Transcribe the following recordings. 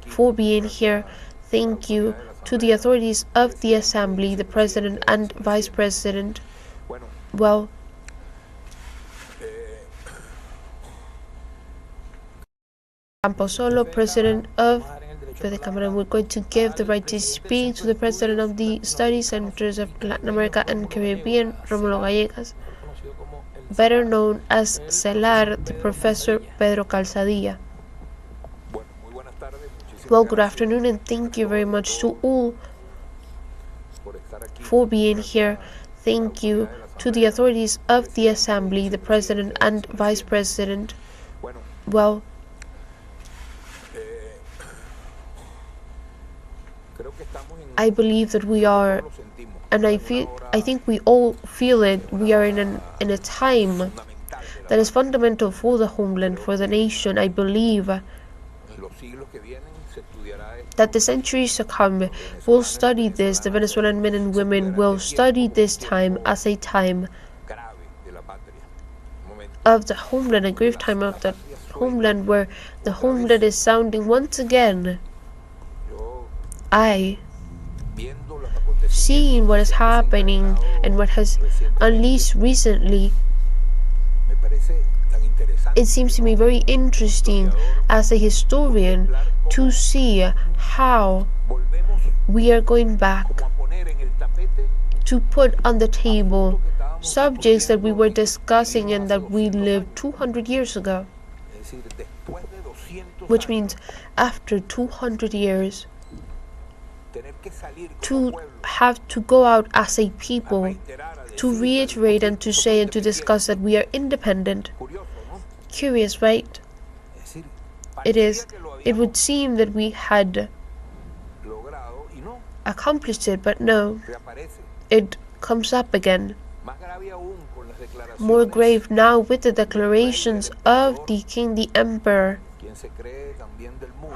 for being here. Thank you to the authorities of the Assembly, the President and Vice President. Well, Camposolo, President of the Camera, we're going to give the right to speak to the President of the Study Centers of Latin America and Caribbean, Romulo Gallegas, better known as CELAR, the Professor Pedro Calzadilla. Well, good afternoon, and thank you very much to all for being here. Thank you to the authorities of the Assembly, the President and Vice President. Well, I believe that we are, and I think we all feel it. We are in a time that is fundamental for the homeland, for the nation. I believe that the centuries to come will study this. The Venezuelan men and women will study this time as a time of the homeland, a grave time of the homeland, where the homeland is sounding once again. Seeing what is happening and what has unleashed recently, it seems to me very interesting as a historian to see how we are going back to put on the table subjects that we were discussing and that we lived 200 years ago. Which means after 200 years, to have to go out as a people, to reiterate and to say and to discuss that we are independent. Curious, right? It is. It would seem that we had accomplished it, but no. It comes up again. More grave now with the declarations of the king, the emperor,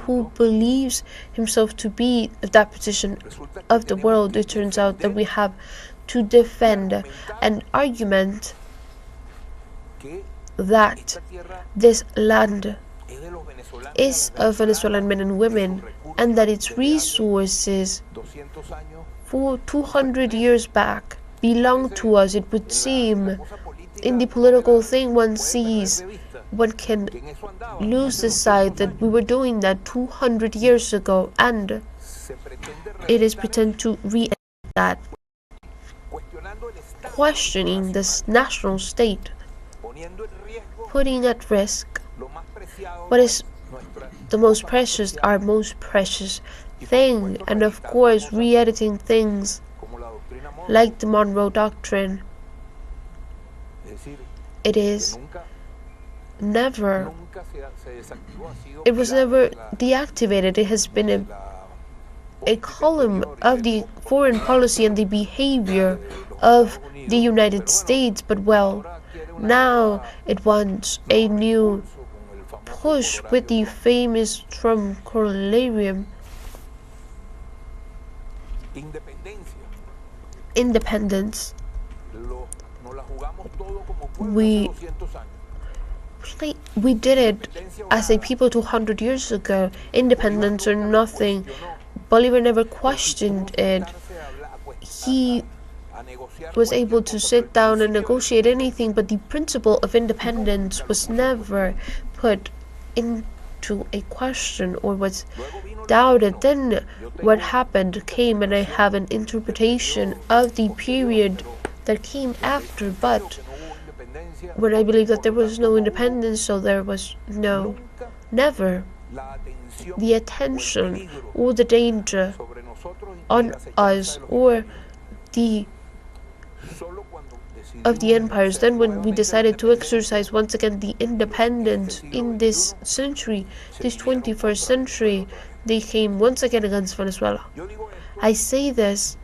who believes himself to be that position of the world. It turns out that we have to defend an argument that this land is of Venezuelan men and women, and that its resources for 200 years back belong to us. It would seem in the political thing one sees, one can lose the sight that we were doing that 200 years ago, and it is pretend to re that, questioning this national state, putting at risk what is the most precious, our most precious thing, and of course re-editing things like the Monroe Doctrine. It was never deactivated. It has been a column of the foreign policy and the behavior of the United States, but well, now it wants a new push with the famous Trump corollarium, independence. We did it as a people 200 years ago. Independence or nothing. Bolivar never questioned it. He was able to sit down and negotiate anything, but the principle of independence was never put into a question or was doubted. Then what happened came, and I have an interpretation of the period that came after, but when I believe that there was no independence, so there was never the attention or the danger on us or of the empires. Then when we decided to exercise once again the independence in this century, this 21st century, they came once again against Venezuela. I say this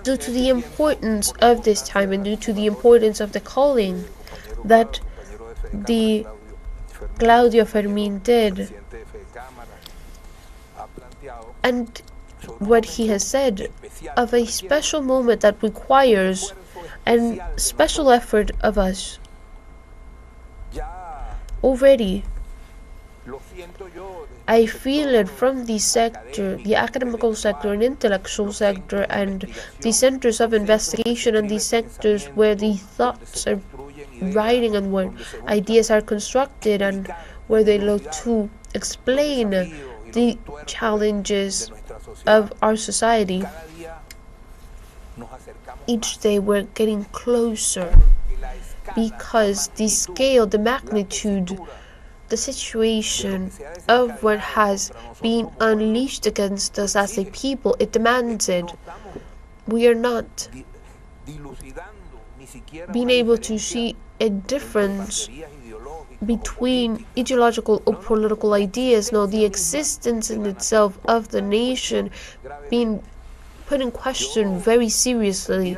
due to the importance of this time and due to the importance of the calling that the Claudio Fermín did, and what he has said of a special moment that requires a special effort of us. Already, I feel it from the sector, the academical sector and intellectual sector, and the centers of investigation and the sectors where the thoughts are writing and where ideas are constructed and where they look to explain the challenges of our society. Each day we're getting closer because the scale, the magnitude, the situation of what has been unleashed against us as a people, it demands it. We are not being able to see a difference between ideological or political ideas. No, the existence in itself of the nation being put in question very seriously.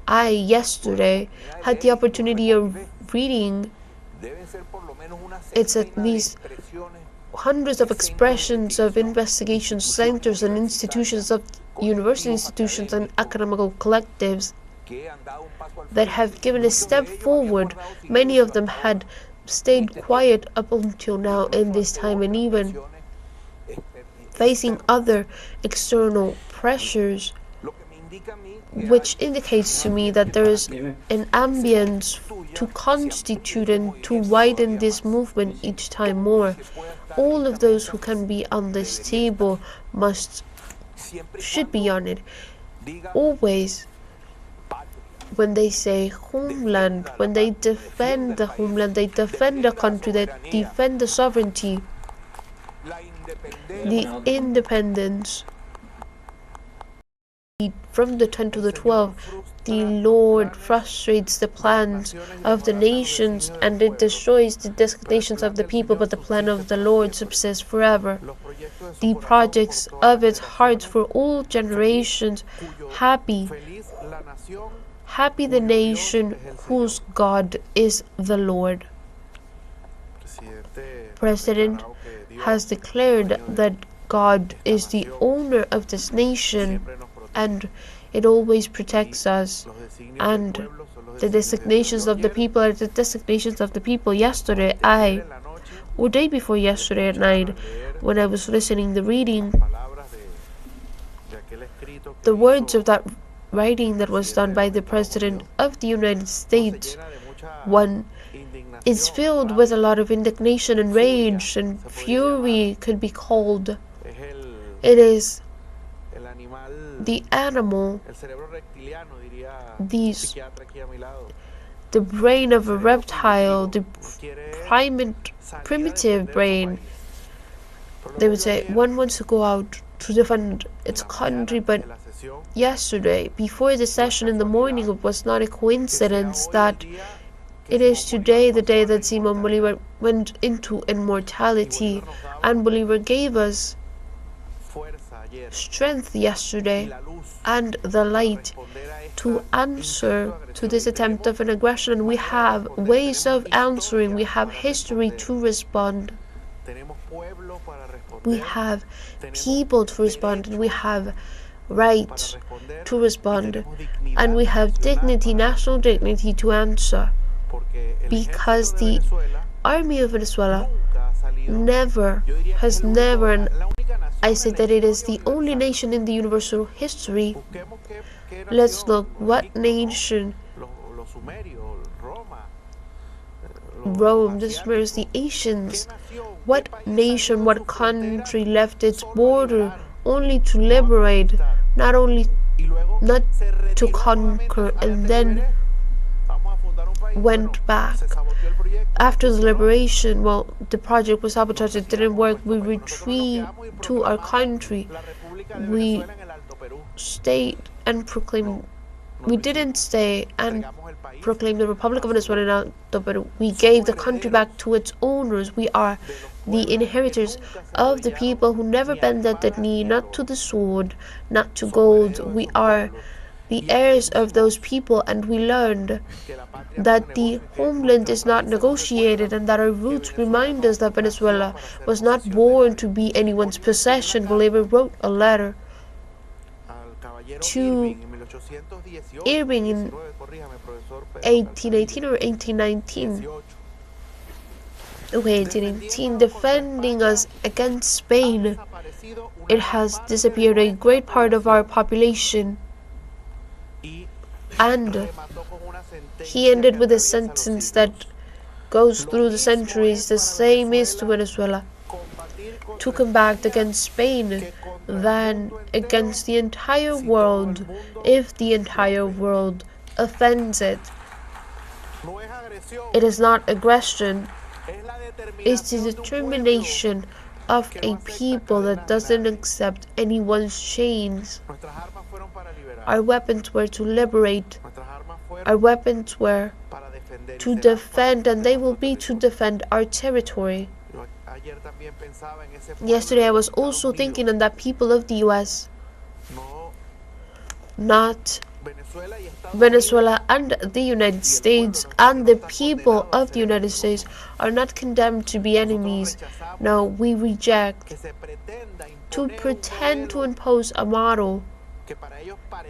I yesterday had the opportunity of reading, it's at least hundreds of expressions of investigation centers and institutions of university institutions and academical collectives that have given a step forward. Many of them had stayed quiet up until now in this time, and even facing other external pressures, which indicates to me that there is an ambience to constitute and to widen this movement each time more. All of those who can be on this table should be on it. Always, when they say homeland, when they defend the homeland, they defend the country, they defend the sovereignty, the independence. From the 10 to the 12, the Lord frustrates the plans of the nations and it destroys the designations of the people, but the plan of the Lord subsists forever. The projects of its heart for all generations. Happy the nation whose God is the Lord. President has declared that God is the owner of this nation and it always protects us, and the designations of the people are the designations of the people. Yesterday, or day before yesterday at night, when I was listening to the reading, the words of that writing that was done by the President of the United States, one is filled with a lot of indignation and rage and fury could be called. It is the animal, the brain of a reptile, the primitive brain. They would say one wants to go out to defend its country, but yesterday, before the session in the morning, it was not a coincidence that it is today the day that Simon Bolivar went into immortality, and Bolivar gave us strength yesterday and the light to answer to this attempt of an aggression. And we have ways of answering, we have history to respond, we have people to respond, and we have rights to respond, and we have dignity, national dignity to answer, because the army of Venezuela has never, and I say that it is the only nation in the universal history. Let's look, what nation? Rome, the Sumerians, the Asians. What nation, what country left its border only to liberate, not to conquer, and then went back? After the liberation, well, the project was sabotaged, it didn't work, we retreat to our country. We stayed and proclaimed, we didn't stay and proclaim the Republic of Venezuela in Alto Peru. We gave the country back to its owners. We are the inheritors of the people who never bended the knee, not to the sword, not to gold. We are the heirs of those people, and we learned that the homeland is not negotiated, and that our roots remind us that Venezuela was not born to be anyone's possession. Bolivar wrote a letter to Irving in 1818 or 1819. 2019, defending us against Spain, it has disappeared a great part of our population. And he ended with a sentence that goes through the centuries. The same is to Venezuela. To combat against Spain than against the entire world if the entire world offends it. It is not aggression, it's the determination of a people that doesn't accept anyone's chains. Our weapons were to liberate. Our weapons were to defend, and they will be to defend our territory. Yesterday I was also thinking on that people of the US, not Venezuela and the United States and the people of the United States are not condemned to be enemies. No, we reject to pretend to impose a model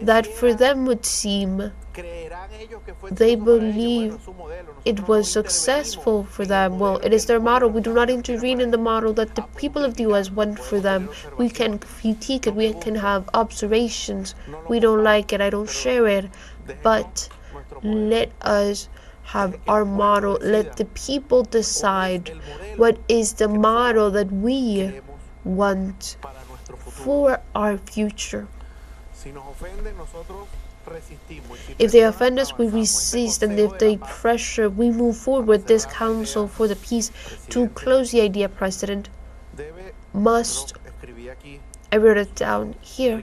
that for them would seem they believe it was successful for them. Well, it is their model. We do not intervene in the model that the people of the US want for them. We can critique it. We can have observations. We don't like it. I don't share it. But let us have our model. Let the people decide what is the model that we want for our future. If they offend us, we resist, and if they pressure, we move forward. This Council for the Peace, to close the idea, President, must, I wrote it down here,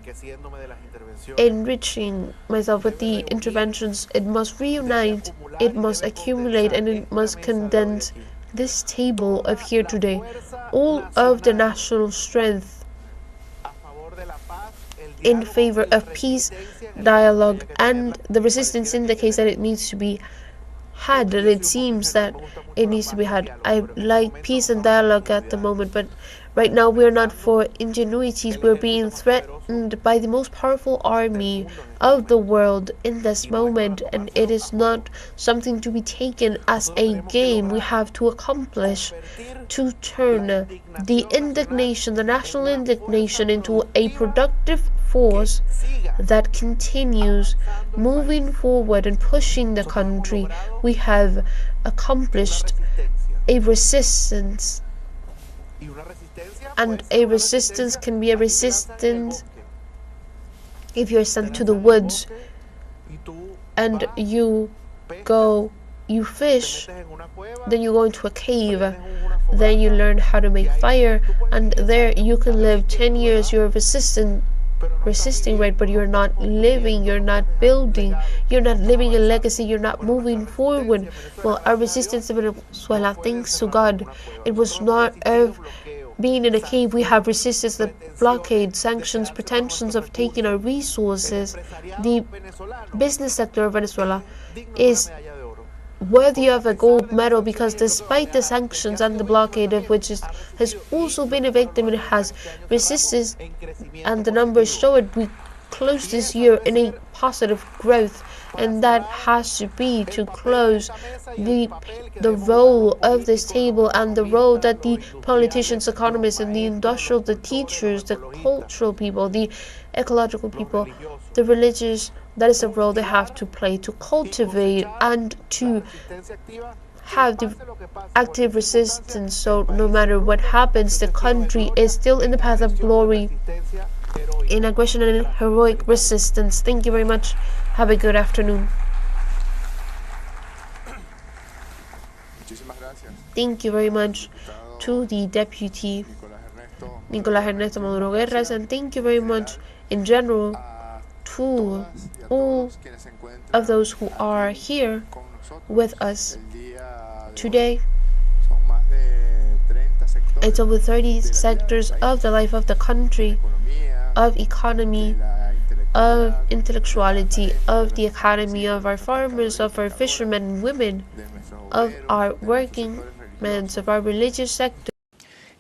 enriching myself with the interventions, it must reunite, it must accumulate, and it must condense this table of here today, all of the national strength in favor of peace, dialogue, and the resistance indicates that it needs to be had, and it seems that it needs to be had. I like peace and dialogue at the moment, but right now we are not for ingenuities. We're being threatened by the most powerful army of the world in this moment, and it is not something to be taken as a game. We have to accomplish to turn the indignation, the national indignation, into a productive force that continues moving forward and pushing the country. We have accomplished a resistance, and a resistance can be a resistance if you're sent to the woods and you fish, then you go into a cave, then you learn how to make fire, and there you can live 10 years. You're resisting, right, but you're not living, you're not building, you're not living a legacy, you're not moving forward. Well, our resistance in Venezuela, thanks to God, it was not of being in a cave. We have resisted the blockade, sanctions, pretensions of taking our resources. The business sector of Venezuela is worthy of a gold medal, because despite the sanctions and the blockade of which it has also been a victim, it has resisted, and the numbers show it. We closed this year in a positive growth, and that has to be to close the role of this table and the role that the politicians, economists, and the industrial, the teachers, the cultural people, the ecological people, the religious, that is the role they have to play, to cultivate and to have the active resistance. So no matter what happens, the country is still in the path of glory, in aggression and heroic resistance. Thank you very much. Have a good afternoon. Thank you very much to the Deputy Nicolás Ernesto Maduro Guerras, and thank you very much in general to all of those who are here with us today. It's over 30 sectors of the life of the country, of economy, of intellectuality, of the academy, of our farmers, of our fishermen and women, of our working men, of our religious sector.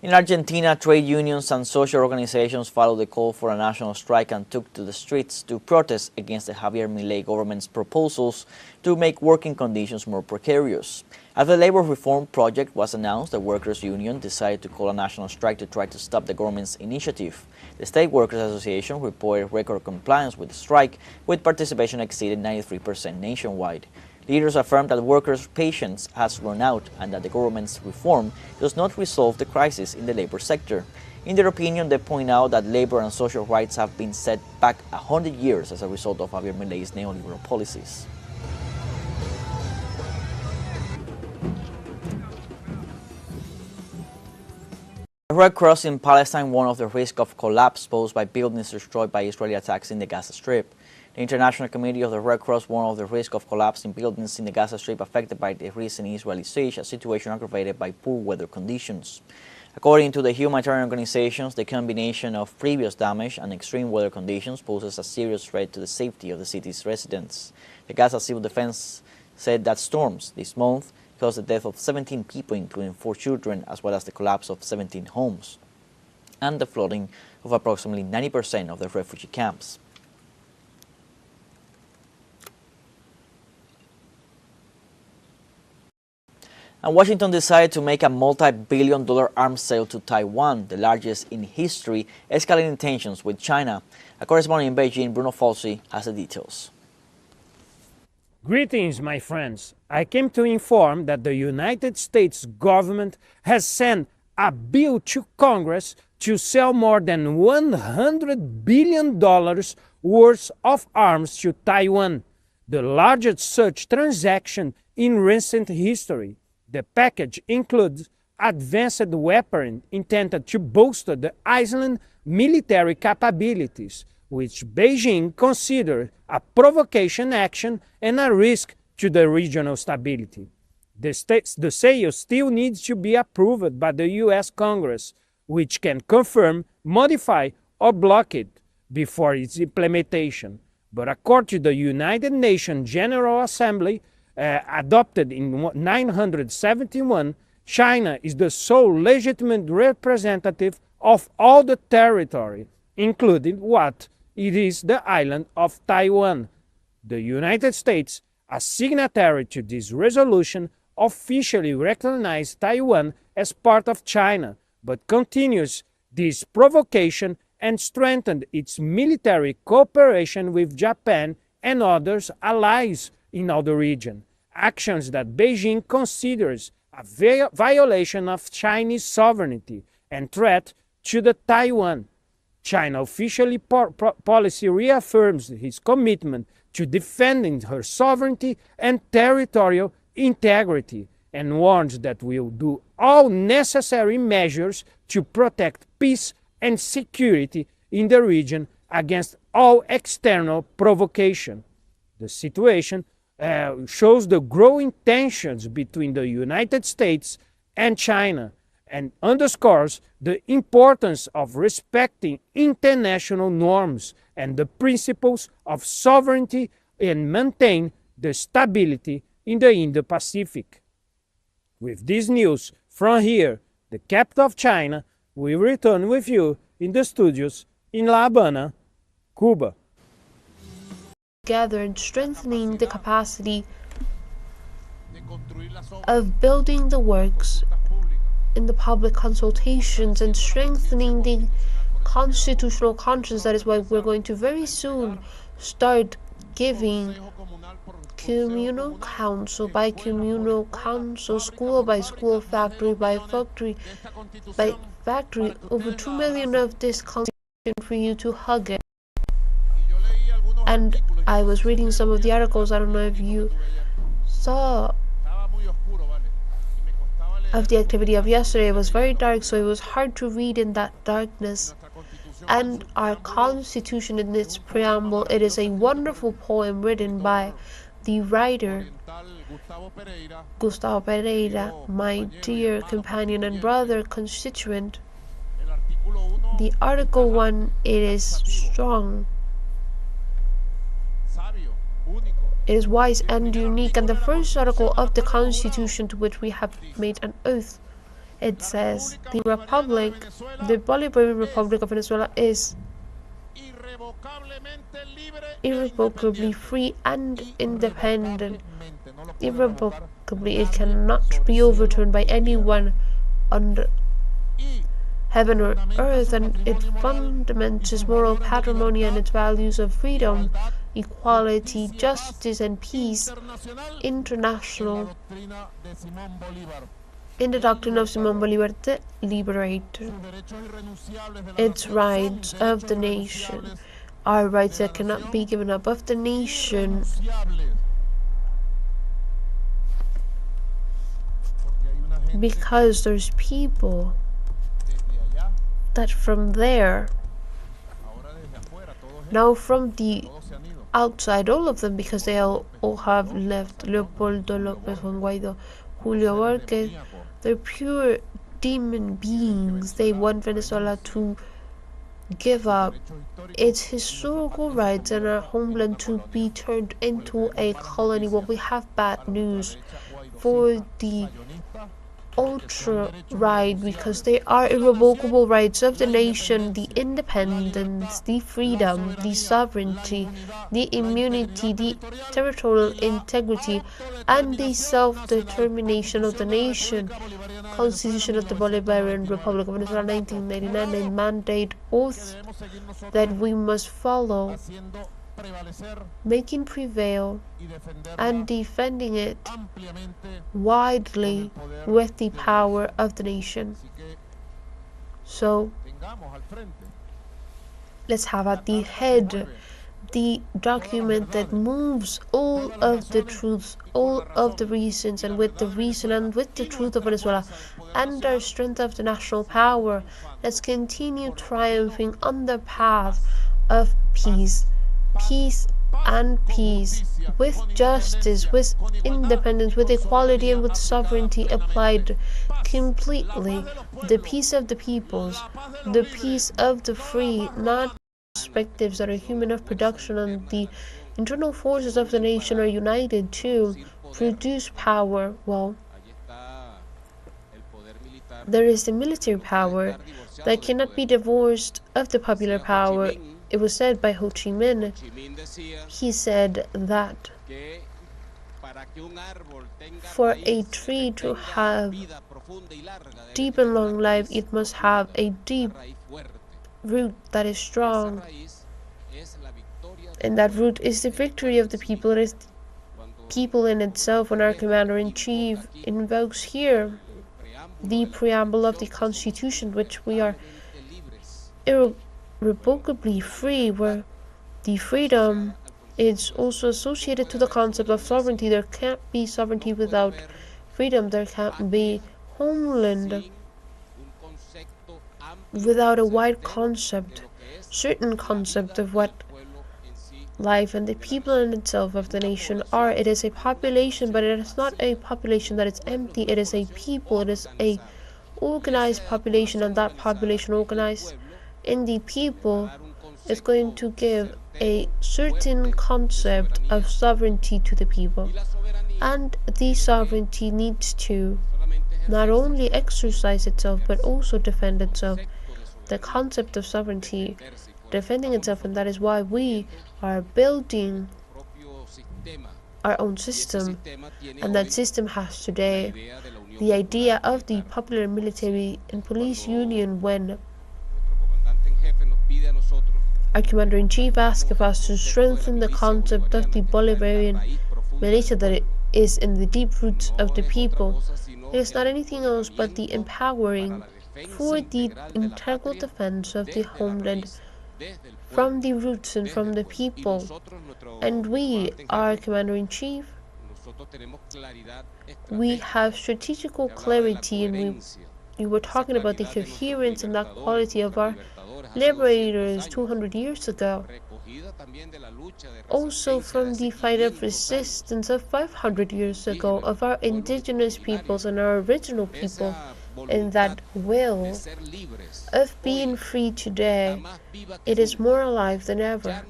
In Argentina, trade unions and social organizations followed the call for a national strike and took to the streets to protest against the Javier Milei government's proposals to make working conditions more precarious. As the labor reform project was announced, the workers' union decided to call a national strike to try to stop the government's initiative. The State Workers Association reported record compliance with the strike, with participation exceeding 93% nationwide. Leaders affirmed that workers' patience has run out and that the government's reform does not resolve the crisis in the labor sector. In their opinion, they point out that labor and social rights have been set back 100 years as a result of Javier Milei's neoliberal policies. The Red Cross in Palestine warned of the risk of collapse posed by buildings destroyed by Israeli attacks in the Gaza Strip. The International Committee of the Red Cross warned of the risk of collapse in buildings in the Gaza Strip affected by the recent Israeli siege, a situation aggravated by poor weather conditions. According to the humanitarian organizations, the combination of previous damage and extreme weather conditions poses a serious threat to the safety of the city's residents. The Gaza Civil Defense said that storms this month caused the death of 17 people, including 4 children, as well as the collapse of 17 homes and the flooding of approximately 90% of the refugee camps. And Washington decided to make a multi-billion-dollar arms sale to Taiwan, the largest in history, escalating tensions with China. A correspondent in Beijing, Bruno Falsi, has the details. Greetings, my friends. I came to inform that the United States government has sent a bill to Congress to sell more than $100 billion worth of arms to Taiwan, the largest such transaction in recent history. The package includes advanced weaponry intended to bolster the island's military capabilities, which Beijing considers a provocation action and a risk to the regional stability. The sale still needs to be approved by the U.S. Congress, which can confirm, modify, or block it before its implementation. But according to the United Nations General Assembly, adopted in 1971, China is the sole legitimate representative of all the territory, including what it is the island of Taiwan. The United States, a signatory to this resolution, officially recognized Taiwan as part of China, but continues this provocation and strengthened its military cooperation with Japan and others allies in all the region, actions that Beijing considers a violation of Chinese sovereignty and threat to the Taiwan. China officially policy reaffirms its commitment to defending her sovereignty and territorial integrity and warns that we will do all necessary measures to protect peace and security in the region against all external provocation. The situation shows the growing tensions between the United States and China and underscores the importance of respecting international norms and the principles of sovereignty and maintain the stability in the Indo-Pacific. With this news from here, the capital of China, we return with you in the studios in La Habana, Cuba. Together and strengthening the capacity of building the works in the public consultations and strengthening the constitutional conscience. That is why we're going to very soon start giving communal council by communal council, school by school, factory by factory, over 2 million of this constitution for you to hug it. And I was reading some of the articles, I don't know if you saw, of the activity of yesterday. It was very dark, so it was hard to read in that darkness. And our Constitution, in its preamble, it is a wonderful poem written by the writer Gustavo Pereira, my dear companion and brother constituent. The Article 1, it is strong. It is wise and unique, and the first article of the Constitution to which we have made an oath It says the Bolivarian Republic of Venezuela is irrevocably free and independent. Irrevocably, it cannot be overturned by anyone under heaven or earth, and it fundaments its moral patrimony and its values of freedom, equality, justice, and peace, international, in the doctrine of Simón Bolívar, the Liberator. Its rights of the nation are rights that cannot be given up of the nation, because there's people that from there, now from the outside, all of them, because they all have left, Leopoldo López, Juan Guaidó, Julio Borges, they're pure demon beings. They want Venezuela to give up its historical rights and our homeland to be turned into a colony. Well, we have bad news for the ultra right, because they are irrevocable rights of the nation: the independence, the freedom, the sovereignty, the immunity, the territorial integrity, and the self-determination of the nation. Constitution of the Bolivarian Republic of Venezuela 1999, a mandate oath that we must follow, making prevail and defending it widely with the power of the nation. So let's have at the head the document that moves all of the truths, all of the reasons, and with the reason and with the truth of Venezuela and our strength of the national power. Let's continue triumphing on the path of peace. Peace and peace, with justice, with independence, with equality, and with sovereignty applied completely. The peace of the peoples, the peace of the free, not perspectives that are human of production, and the internal forces of the nation are united to produce power. Well, there is the military power that cannot be divorced of the popular power. It was said by Ho Chi Minh. He said that for a tree to have deep and long life, it must have a deep root that is strong. And that root is the victory of the people. It is the people in itself. When our Commander-in-Chief invokes here the preamble of the Constitution, which we are irrevocably free, where the freedom is also associated to the concept of sovereignty. There can't be sovereignty without freedom. There can't be homeland without a wide concept, certain concept of what life and the people in itself of the nation are. It is a population, but it is not a population that is empty. It is a people. It is a organized population, and that population organized in the people is going to give a certain concept of sovereignty to the people. And the sovereignty needs to not only exercise itself, but also defend itself. The concept of sovereignty, defending itself, and that is why we are building our own system. And that system has today the idea of the popular military and police union. When our Commander-in-Chief asks of us to strengthen the concept of the Bolivarian militia that it is in the deep roots of the people, it is not anything else but the empowering for the integral defense of the homeland from the roots and from the people. And we, our Commander-in-Chief, we have strategical clarity, and we were talking about the coherence and that quality of our liberators 200 years ago. Also from the fight of resistance of 500 years ago of our indigenous peoples and our original people. And that will of being free today, it is more alive than ever.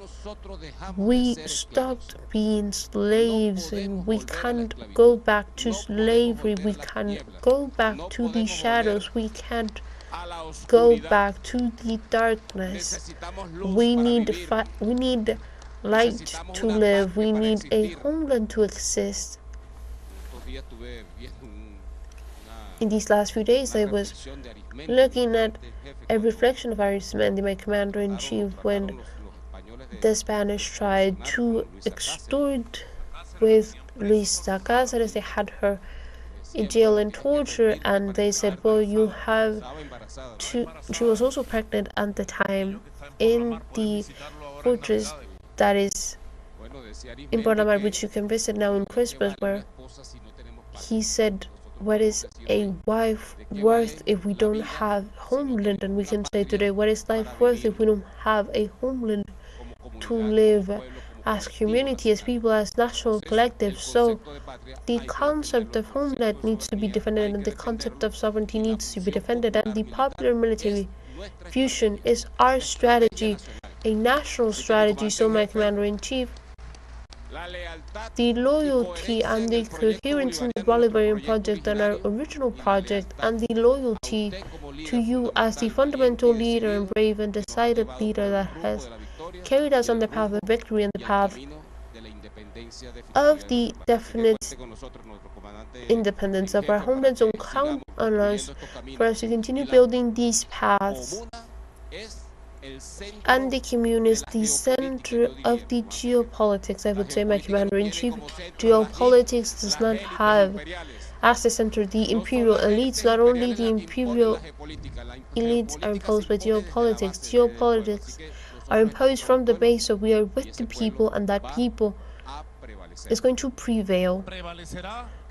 We stopped being slaves, and we can't go back to slavery. We can't go back to the shadows. We can't go back to the darkness. We need light to live. We need a homeland to exist. In these last few days, I was looking at a reflection of Arismendi, my commander-in-chief, when the Spanish tried to extort with Luisa Cáceres. They had her in jail and torture, and they said, well, you have to... She was also pregnant at the time in the fortress that is in Panama, which you can visit now in Christmas, where he said, what is a wife worth if we don't have homeland? And we can say today, what is life worth if we don't have a homeland to live as community, as people, as national collective? So the concept of homeland needs to be defended, and the concept of sovereignty needs to be defended, and the popular military fusion is our strategy, a national strategy. So my commander-in-chief, the loyalty and the coherence in the Bolivarian project and our original project, and the loyalty to you as the fundamental leader and brave and decided leader that has carried us on the path of victory and the path of the definite independence of our homeland. So count on us for us to continue building these paths. And the commune is the center of the geopolitics, I would say, my commander-in-chief. Geopolitics does not have as the center the imperial elites. Not only the imperial elites are imposed by geopolitics. Geopolitics are imposed from the base, so we are with the people, and that people is going to prevail.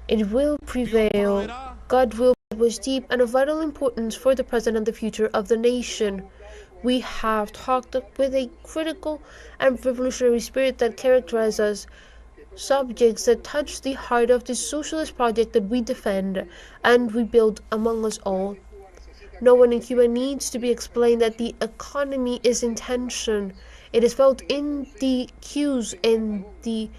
It will prevail. God will. It was deep and of vital importance for the present and the future of the nation. We have talked with a critical and revolutionary spirit that characterizes us, subjects that touch the heart of the socialist project that we defend and we build among us all. No one in Cuba needs to be explained that the economy is in tension. It is felt in the queues, in the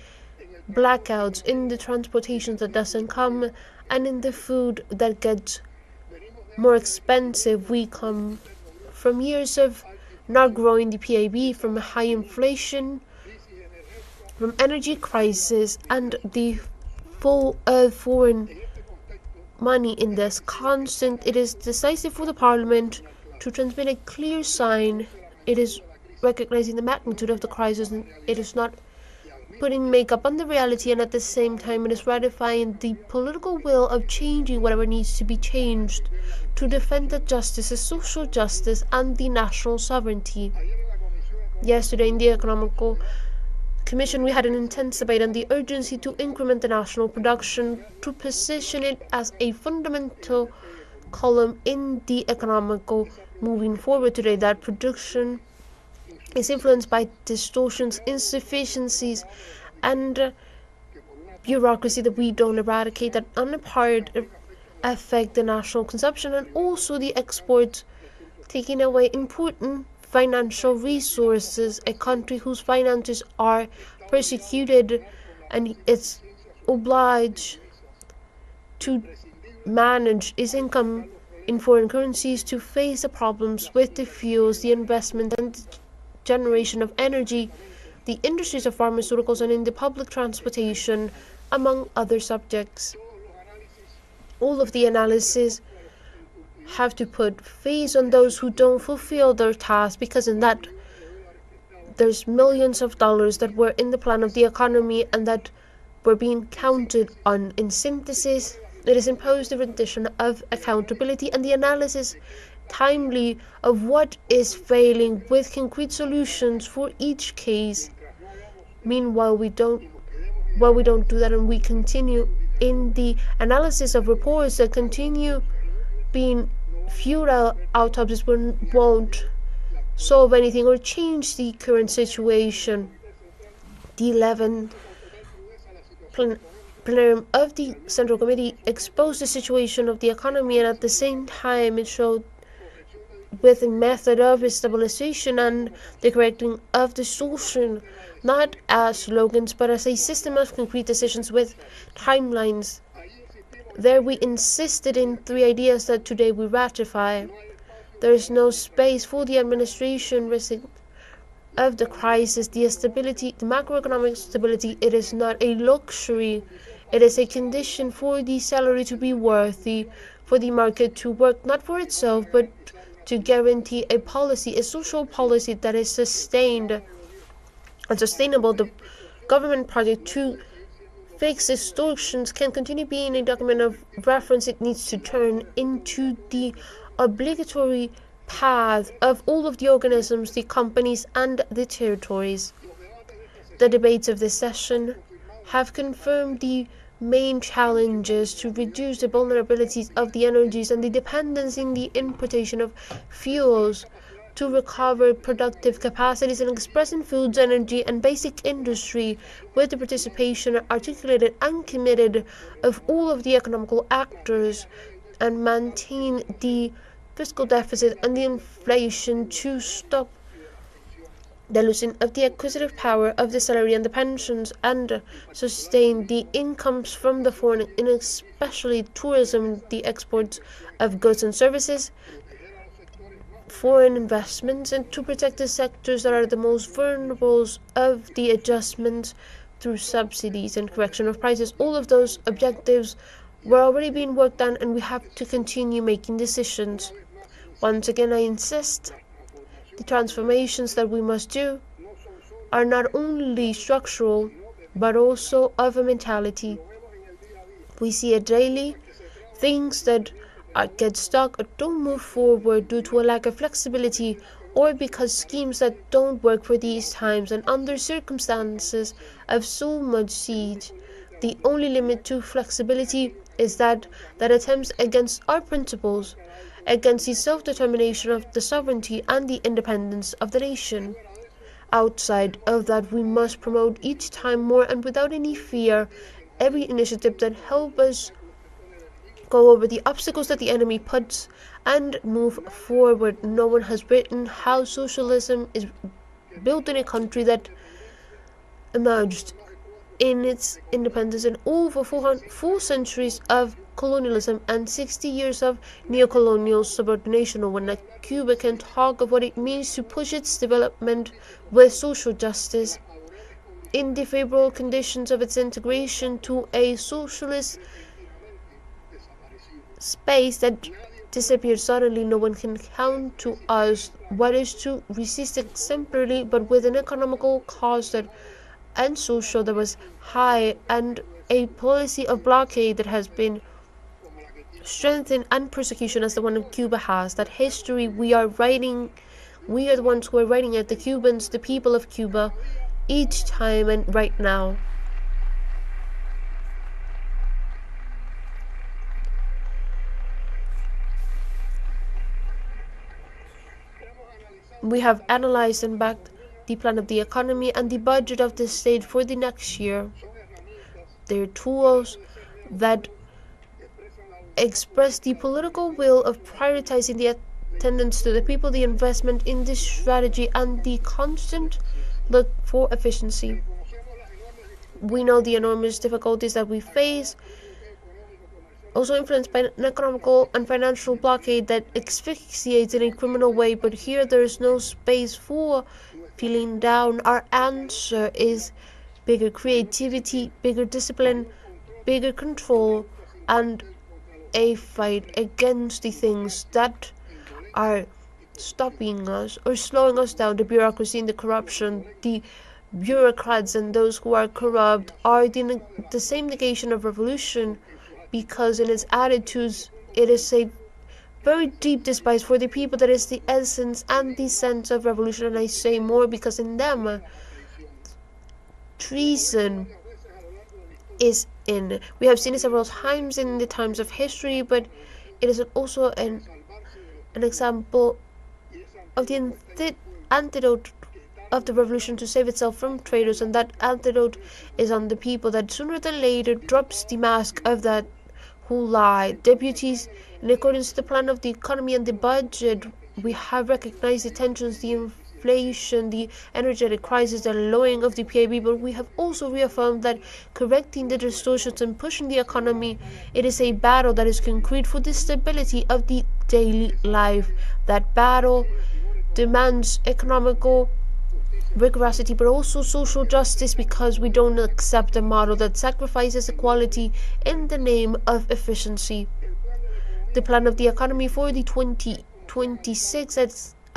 blackouts, in the transportation that doesn't come, and in the food that gets more expensive. We come from years of not growing the PIB, from high inflation, from energy crisis, and the flow of foreign money in this constant. It is decisive for the parliament to transmit a clear sign. It is recognizing the magnitude of the crisis, and it is not putting makeup on the reality, and at the same time it is ratifying the political will of changing whatever needs to be changed to defend the justice, the social justice, and the national sovereignty. Yesterday in the Economical Commission we had an intense debate on the urgency to increment the national production, to position it as a fundamental column in the economical moving forward today. That production is influenced by distortions, insufficiencies, and bureaucracy that we don't eradicate, that on a part affect the national consumption and also the exports, taking away important financial resources. A country whose finances are persecuted and it's obliged to manage its income in foreign currencies to face the problems with the fuels, the investment, and the generation of energy, the industries of pharmaceuticals, and in the public transportation, among other subjects. All of the analysis have to put face on those who don't fulfill their task, because in that there's millions of dollars that were in the plan of the economy and that were being counted on. In synthesis, it is imposed the rendition of accountability and the analysis timely of what is failing with concrete solutions for each case. Meanwhile, we don't do that, and we continue in the analysis of reports that continue being futile. Autopsies won't solve anything or change the current situation. The 11 plenarium of the Central Committee exposed the situation of the economy, and at the same time it showed with a method of stabilization and the correcting of distortion, not as slogans but as a system of concrete decisions with timelines. There we insisted in 3 ideas that today we ratify. There is no space for the administration risk of the crisis, the stability, the macroeconomic stability. It is not a luxury. It is a condition for the salary to be worthy, for the market to work not for itself, but to guarantee a policy, a social policy that is sustained and sustainable. The government project to fix distortions can continue being a document of reference. It needs to turn into the obligatory path of all of the organisms, the companies, and the territories. The debates of this session have confirmed the main challenges to reduce the vulnerabilities of the energies and the dependence in the importation of fuels, to recover productive capacities and express in foods, energy, and basic industry with the participation articulated and committed of all of the economical actors, and maintain the fiscal deficit and the inflation to stop the losing of the acquisitive power of the salary and the pensions, and sustain the incomes from the foreign, and especially tourism, the exports of goods and services, foreign investments, and to protect the sectors that are the most vulnerable of the adjustments through subsidies and correction of prices. All of those objectives were already being worked on, and we have to continue making decisions. Once again, I insist, the transformations that we must do are not only structural, but also of a mentality. We see it daily, things that get stuck or don't move forward due to a lack of flexibility, or because schemes that don't work for these times and under circumstances of so much siege. The only limit to flexibility is that attempts against our principles, against the self-determination of the sovereignty and the independence of the nation. Outside of that, we must promote each time more and without any fear every initiative that help us go over the obstacles that the enemy puts and move forward. No one has written how socialism is built in a country that emerged in its independence and over 4 centuries of colonialism and 60 years of neocolonial subordination, or when Cuba can talk of what it means to push its development with social justice in the favorable conditions of its integration to a socialist space that disappeared suddenly. No one can count to us what is to resist exemplarily, but with an economical cost that and social that was high, and a policy of blockade that has been strengthened, and persecution as the one of Cuba has. That history we are writing, we are the ones who are writing it, the Cubans, the people of Cuba, each time and right now. We have analyzed and backed the plan of the economy and the budget of the state for the next year. They are tools that express the political will of prioritizing the attendance to the people, the investment in this strategy, and the constant look for efficiency. We know the enormous difficulties that we face, also influenced by an economical and financial blockade that asphyxiates in a criminal way, but here there is no space for feeling down. Our answer is bigger creativity, bigger discipline, bigger control, and a fight against the things that are stopping us or slowing us down. The bureaucracy and the corruption, the bureaucrats and those who are corrupt are the same negation of revolution, because in its attitudes it is a very deep despise for the people that is the essence and the sense of revolution. And I say more because in them treason is in. We have seen it several times in the times of history, but it is also an example of the antidote of the revolution to save itself from traitors, and that antidote is on the people that sooner than later drops the mask of that who lie. Deputies, in accordance to the plan of the economy and the budget, we have recognized the tensions, the inflation, the energetic crisis, the lowering of the PIB, but we have also reaffirmed that correcting the distortions and pushing the economy, it is a battle that is concrete for the stability of the daily life. That battle demands economical rigorosity, but also social justice, because we don't accept a model that sacrifices equality in the name of efficiency. The plan of the economy for the 2026,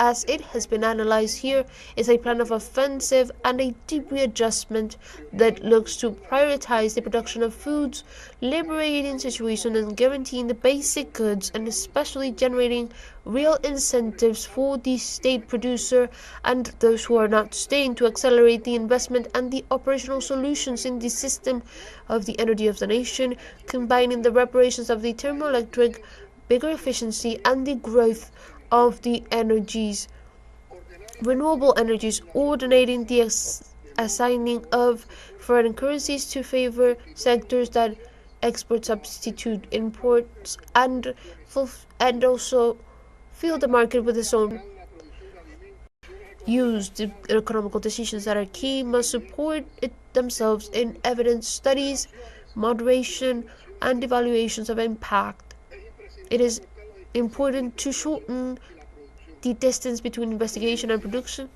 as it has been analyzed here, is a plan of offensive and a deep readjustment that looks to prioritize the production of foods, liberating situation and guaranteeing the basic goods, and especially generating real incentives for the state producer and those who are not staying to accelerate the investment and the operational solutions in the system of the energy of the nation, combining the reparations of the thermoelectric, bigger efficiency, and the growth of the renewable energies, ordinating the assigning of foreign currencies to favor sectors that export substitute imports, and also fill the market with its own use. The economical decisions that are key must support themselves in evidence studies, moderation, and evaluations of impact. It is important to shorten the distance between investigation and production.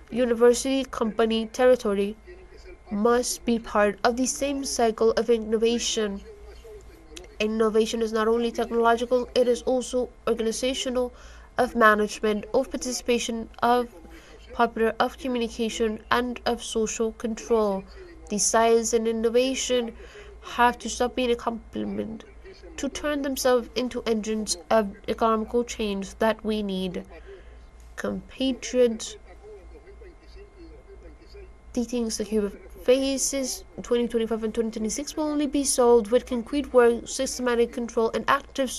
University, company, territory must be part of the same cycle of innovation. Innovation is not only technological, it is also organizational, of management, of participation, of popular, of communication, and of social control. The science and innovation have to stop being a complement to turn themselves into engines of economical change that we need. Compatriots, the things that Cuba faces in 2025 and 2026 will only be solved with concrete work, systematic control, and active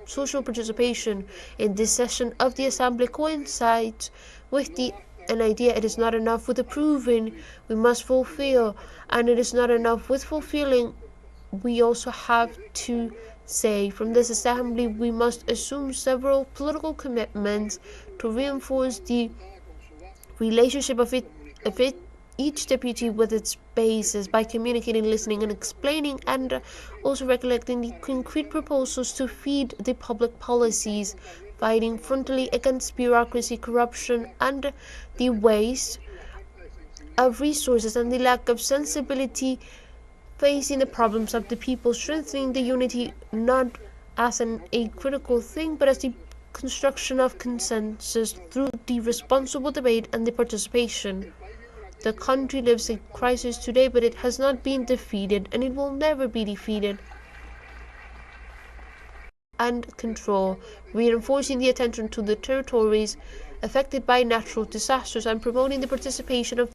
social participation. In this session of the Assembly coincides with an idea: it is not enough with approving, we must fulfill, and it is not enough with fulfilling, we also have to say. From this assembly, we must assume several political commitments to reinforce the relationship of each deputy with its bases by communicating, listening, and explaining, and also recollecting the concrete proposals to feed the public policies, fighting frontally against bureaucracy, corruption, and the waste of resources and the lack of sensibility facing the problems of the people, strengthening the unity not as a critical thing, but as the construction of consensus through the responsible debate and the participation. The country lives a crisis today, but it has not been defeated, and it will never be defeated. And control, reinforcing the attention to the territories affected by natural disasters and promoting the participation of